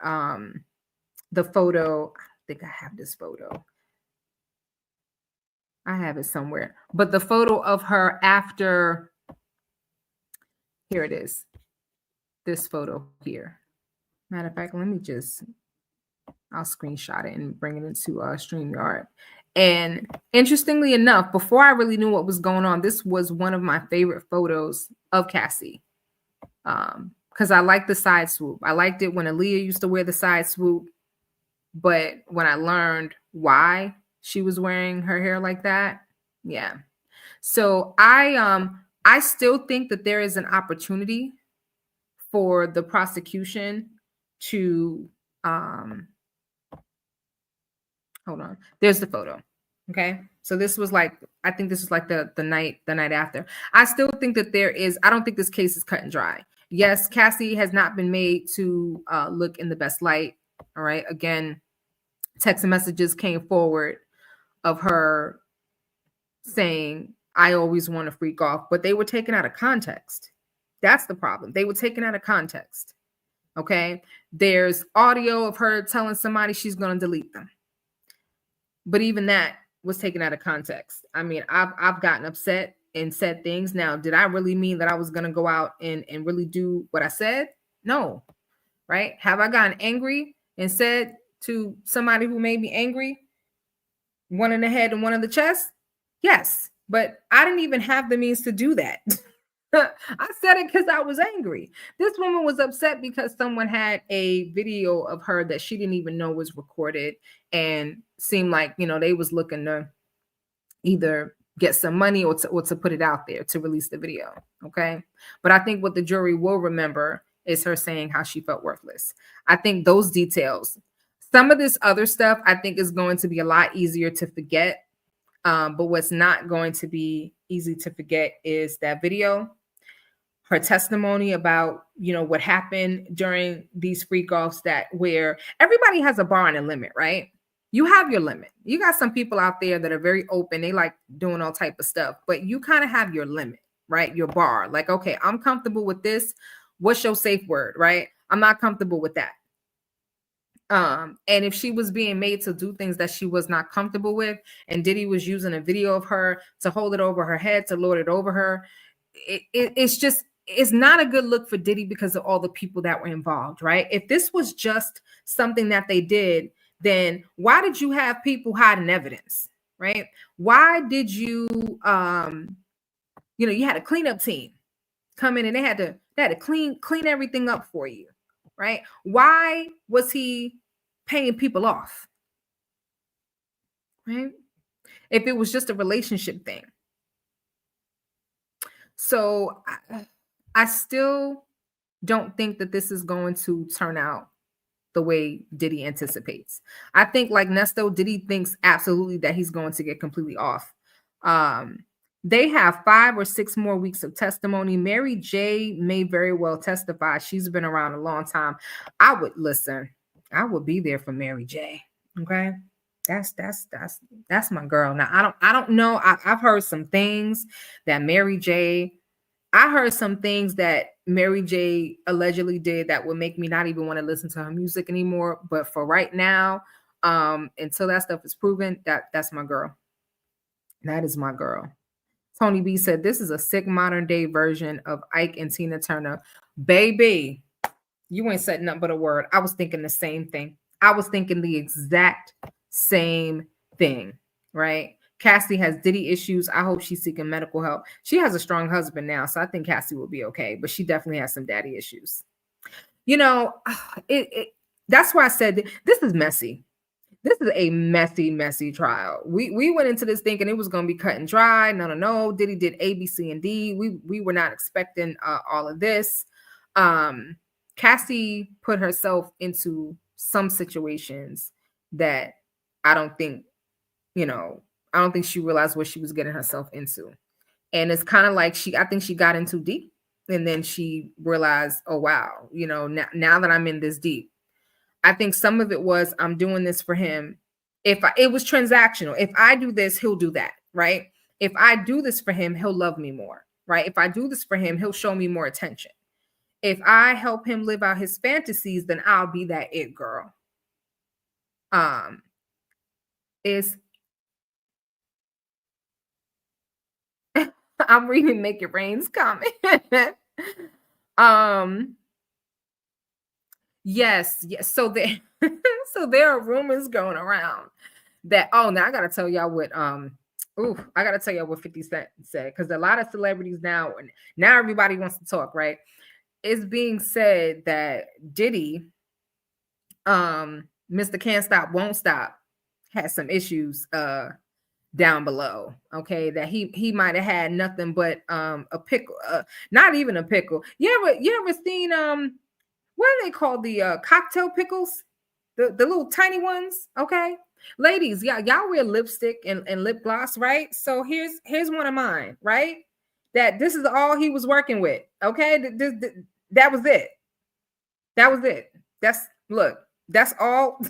the photo. I think I have this photo. I have it somewhere. But the photo of her after, here it is. This photo here. Matter of fact, I'll screenshot it and bring it into StreamYard. And interestingly enough, before I really knew what was going on, this was one of my favorite photos of Cassie. Because I like the side swoop. I liked it when Aaliyah used to wear the side swoop. But when I learned why she was wearing her hair like that, yeah. So I still think that there is an opportunity for the prosecution to hold on. There's the photo. Okay. So this was like, I think this is like the night after. I still think that I don't think this case is cut and dry. Yes, Cassie has not been made to look in the best light. All right. Again, text messages came forward of her saying, I always want to freak off, but they were taken out of context. That's the problem. They were taken out of context. Okay. There's audio of her telling somebody she's going to delete them. But even that was taken out of context. I mean, I've gotten upset and said things. Now, did I really mean that I was going to go out and really do what I said? No. Right. Have I gotten angry and said to somebody who made me angry, one in the head and one in the chest? Yes. But I didn't even have the means to do that. I said it because I was angry. This woman was upset because someone had a video of her that she didn't even know was recorded and seemed like, they was looking to either get some money or to put it out there to release the video. Okay. But I think what the jury will remember is her saying how she felt worthless. I think those details, some of this other stuff, I think is going to be a lot easier to forget. But what's not going to be easy to forget is that video, her testimony about, what happened during these freak offs, that where everybody has a bar and a limit, right? You have your limit. You got some people out there that are very open. They like doing all type of stuff, but you kind of have your limit, right? Your bar. Like, okay, I'm comfortable with this. What's your safe word, right? I'm not comfortable with that. And if she was being made to do things that she was not comfortable with, and Diddy was using a video of her to hold it over her head, to lord it over her, it's not a good look for Diddy because of all the people that were involved, right? If this was just something that they did, then why did you have people hiding evidence, right? Why did you, you had a cleanup team come in and they had to clean everything up for you, right? Why was he paying people off, right? If it was just a relationship thing. So I still don't think that this is going to turn out the way Diddy anticipates. I think, like Nesto, Diddy thinks absolutely that he's going to get completely off. They have 5 or 6 more weeks of testimony. Mary J may very well testify. She's been around a long time. I would be there for Mary J. Okay. That's my girl. Now I don't know. I've heard some things that I heard some things that Mary J allegedly did that would make me not even want to listen to her music anymore. But for right now, until that stuff is proven, that's my girl. That is my girl. Tony B said, this is a sick modern day version of Ike and Tina Turner. Baby, you ain't said nothing but a word. I was thinking the same thing. I was thinking the exact same thing, right? Cassie has Diddy issues. I hope she's seeking medical help. She has a strong husband now, so I think Cassie will be okay, but she definitely has some daddy issues. That's why I said this is messy. This is a messy trial. We went into this thinking it was going to be cut and dry. No. Diddy did A, B, C, and D. We were not expecting all of this. Cassie put herself into some situations that I don't think she realized what she was getting herself into. And it's kind of like I think she got in too deep. And then she realized, oh, wow, now that I'm in this deep, I think some of it was, I'm doing this for him. It was transactional. If I do this, he'll do that, right? If I do this for him, he'll love me more, right? If I do this for him, he'll show me more attention. If I help him live out his fantasies, then I'll be that it girl. I'm reading Make It Rain's comment. Yes. So there are rumors going around that, now I gotta tell y'all what 50 Cent said, because a lot of celebrities now everybody wants to talk, right? It's being said that Diddy Mr. Can't Stop, Won't Stop had some issues down below. Okay, that he might have had nothing but a pickle, not even a pickle. You ever seen what are they called, the cocktail pickles, the little tiny ones? Okay, ladies, y'all wear lipstick and lip gloss, right? So here's one of mine, right? That this is all he was working with. Okay, that was it. That was it. That's all.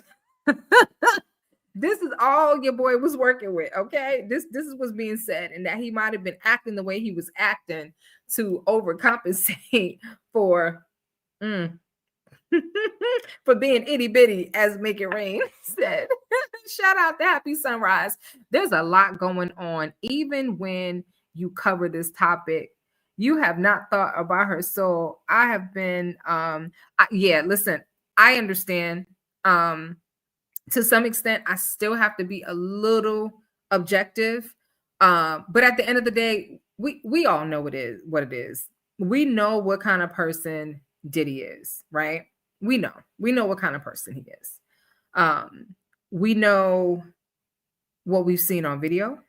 This is all your boy was working with. Okay, this is what's being said, and that he might have been acting the way he was acting to overcompensate for for being itty bitty, as Make It Rain said. Shout out to Happy Sunrise. There's a lot going on. Even when you cover this topic, you have not thought about her soul. I have been listen, I understand. To some extent, I still have to be a little objective. But at the end of the day, we all know what it is. We know what kind of person Diddy is, right? We know what kind of person he is. We know what we've seen on video.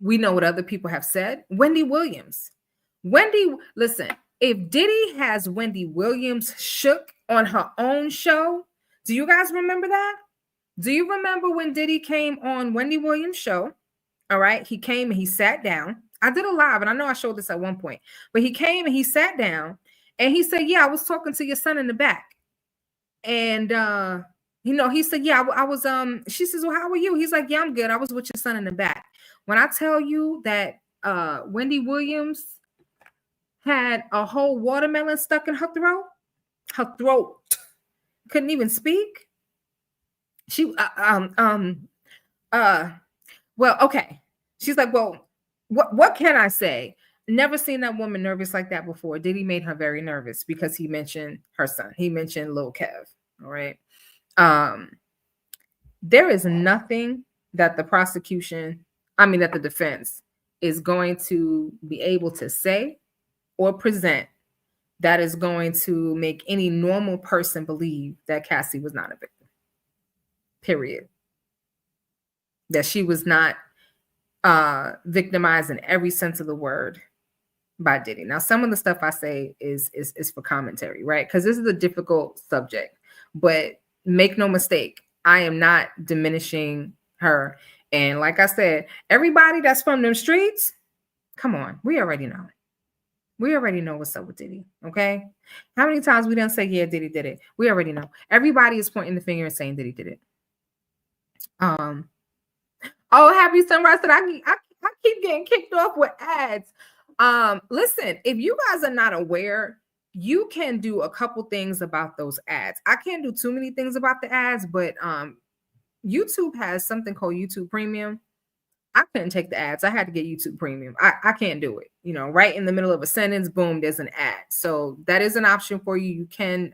We know what other people have said. Wendy Williams. Listen, if Diddy has Wendy Williams shook on her own show, do you guys remember that? Do you remember when Diddy came on Wendy Williams' show? All right. He came and he sat down. I did a live, and I know I showed this at one point, but he came and he sat down and he said, yeah, I was talking to your son in the back. And, he said, yeah, I was, she says, well, how are you? He's like, yeah, I'm good. I was with your son in the back. When I tell you that Wendy Williams had a whole watermelon stuck in her throat, couldn't even speak. She, well, okay. She's like, well, what can I say? Never seen that woman nervous like that before. Diddy made her very nervous because he mentioned her son. He mentioned Lil Kev. All right. There is nothing that the defense is going to be able to say or present that is going to make any normal person believe that Cassie was not a victim. Period. That she was not victimized in every sense of the word by Diddy. Now, some of the stuff I say is for commentary, right? Because this is a difficult subject. But make no mistake, I am not diminishing her. And like I said, everybody that's from them streets, come on, we already know. We already know what's up with Diddy, okay? How many times we done say, yeah, Diddy did it? We already know. Everybody is pointing the finger and saying Diddy did it. Oh, Happy Sunrise said, I keep getting kicked off with ads. Listen, if you guys are not aware, you can do a couple things about those ads. I can't do too many things about the ads, but YouTube has something called YouTube Premium. I couldn't take the ads. I had to get YouTube Premium. I can't do it. Right in the middle of a sentence, boom, there's an ad. So that is an option for you. You can,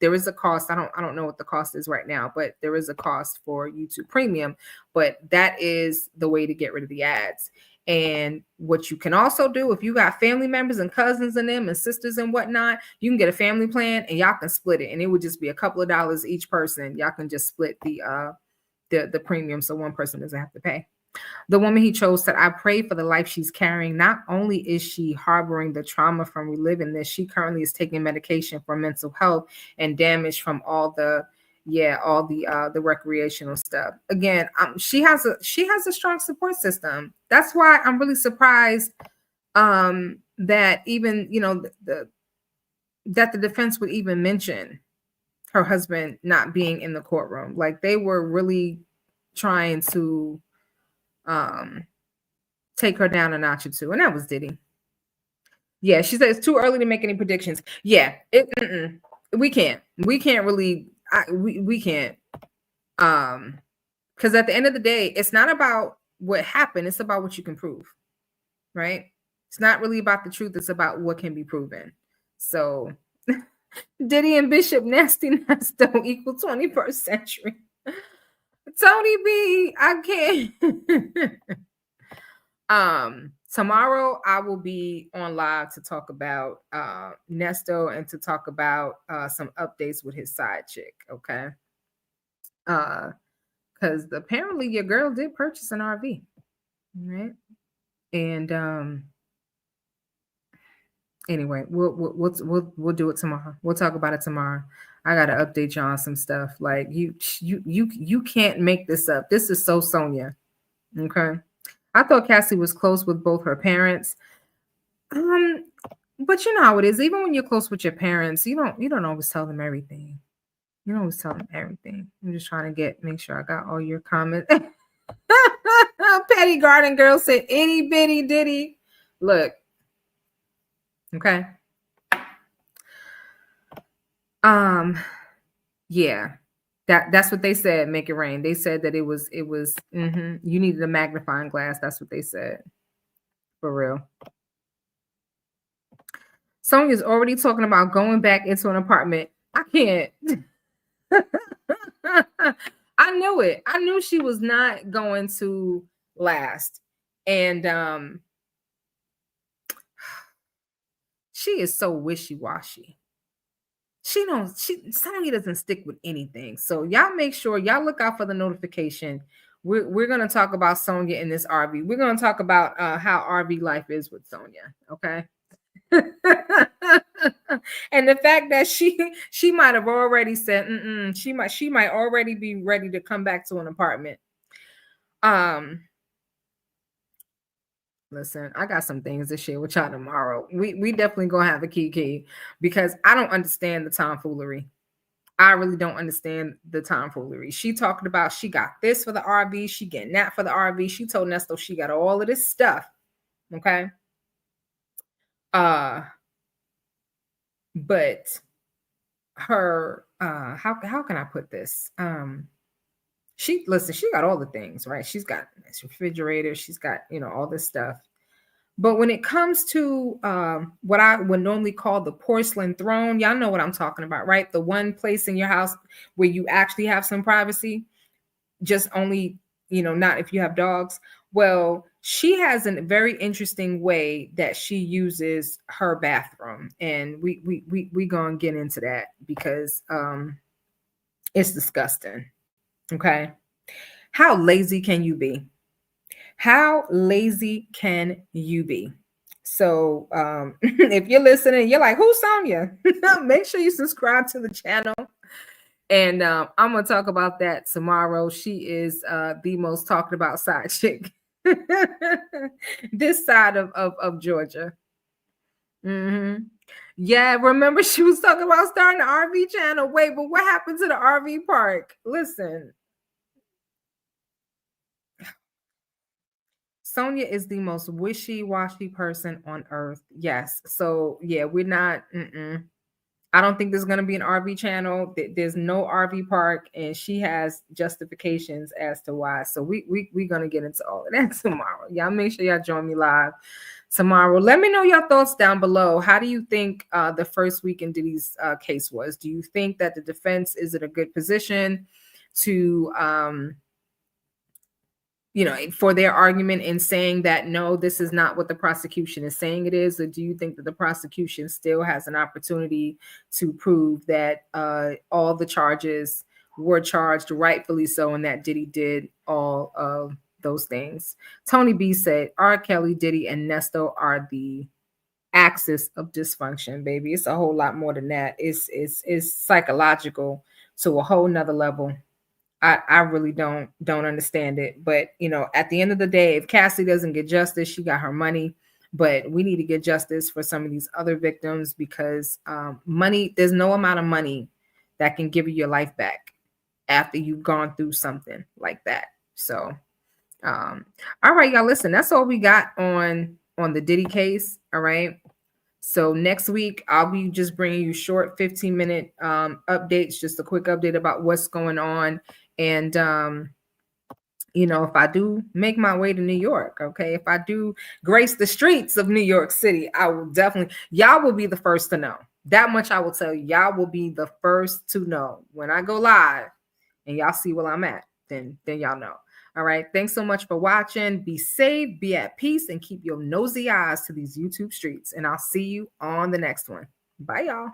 there is a cost. I don't know what the cost is right now, but there is a cost for YouTube Premium, but that is the way to get rid of the ads. And what you can also do, if you got family members and cousins and them and sisters and whatnot, you can get a family plan and y'all can split it. And it would just be a couple of dollars each person. Y'all can just split the premium so one person doesn't have to pay. The woman he chose said, I pray for the life she's carrying. Not only is she harboring the trauma from reliving this, she currently is taking medication for mental health and damage from all the recreational stuff. Again, she has a strong support system. That's why I'm really surprised that even that the defense would even mention her husband not being in the courtroom. Like, they were really trying to take her down a notch or two, and that was Diddy. Yeah, she said it's too early to make any predictions. Yeah, we can't really. We can't, because at the end of the day, it's not about what happened. It's about what you can prove, right? It's not really about the truth. It's about what can be proven. So Diddy and Bishop nastiness don't equal 21st century. Tony B, I can't. Tomorrow I will be on live to talk about Nesto and to talk about some updates with his side chick. Okay. Because apparently your girl did purchase an RV. Right. And anyway, we'll do it tomorrow. We'll talk about it tomorrow. I gotta update you on some stuff. Like you can't make this up. This is so Sonia. Okay. I thought Cassie was close with both her parents. But you know how it is. Even when you're close with your parents, you don't always tell them everything. You don't always tell them everything. I'm just trying to make sure I got all your comments. Petty Garden Girl said itty bitty Diddy. Look. Okay. Yeah. That's what they said, make it rain. They said that it was you needed a magnifying glass. That's what they said. For real. Sonia's already talking about going back into an apartment. I can't. I knew it. I knew she was not going to last. And she is so wishy-washy. Sonya doesn't stick with anything. So y'all make sure y'all look out for the notification. We're gonna talk about Sonya in this RV. We're gonna talk about how RV life is with Sonya. Okay. And the fact that she might have already said she might already be ready to come back to an apartment. Listen, I got some things to share with y'all tomorrow. We definitely gonna have a key because I don't understand the tomfoolery. I really don't understand the tomfoolery. She talking about she got this for the RV, she getting that for the RV. She told Nesto she got all of this stuff. Okay. But her how can I put this? She got all the things, right? She's got this refrigerator, she's got, all this stuff. But when it comes to what I would normally call the porcelain throne, y'all know what I'm talking about, right? The one place in your house where you actually have some privacy, just only, not if you have dogs. Well, she has a very interesting way that she uses her bathroom. And we gonna get into that because it's disgusting. Okay. How lazy can you be? How lazy can you be? So if you're listening, you're like, who's Sonya? Make sure you subscribe to the channel. And I'm going to talk about that tomorrow. She is the most talked about side chick this side of Georgia. Mm-hmm. Yeah, remember she was talking about starting the RV channel. Wait, but what happened to the RV park? Listen. Sonya is the most wishy-washy person on earth. Yes. So yeah, we're not. I don't think there's going to be an RV channel. There's no RV park, and she has justifications as to why. So we're going to get into all of that tomorrow. Y'all make sure y'all join me live tomorrow. Let me know your thoughts down below. How do you think the first week in Diddy's case was? Do you think that the defense is in a good position to for their argument in saying that, no, this is not what the prosecution is saying it is? Or do you think that the prosecution still has an opportunity to prove that all the charges were charged rightfully so and that Diddy did all of those things? Tony B said, R. Kelly, Diddy, and Nesto are the axis of dysfunction, baby. It's a whole lot more than that. It's psychological to a whole nother level. I really don't understand it. But, at the end of the day, if Cassie doesn't get justice, she got her money. But we need to get justice for some of these other victims because money, there's no amount of money that can give you your life back after you've gone through something like that. So, all right, y'all, listen, that's all we got on the Diddy case. All right. So next week, I'll be just bringing you short 15-minute updates, just a quick update about what's going on. And, if I do make my way to New York, okay, if I do grace the streets of New York City, I will definitely, y'all will be the first to know. That much I will tell you. Y'all will be the first to know. When I go live and y'all see where I'm at, then y'all know. All right. Thanks so much for watching. Be safe, be at peace, and keep your nosy eyes to these YouTube streets. And I'll see you on the next one. Bye, y'all.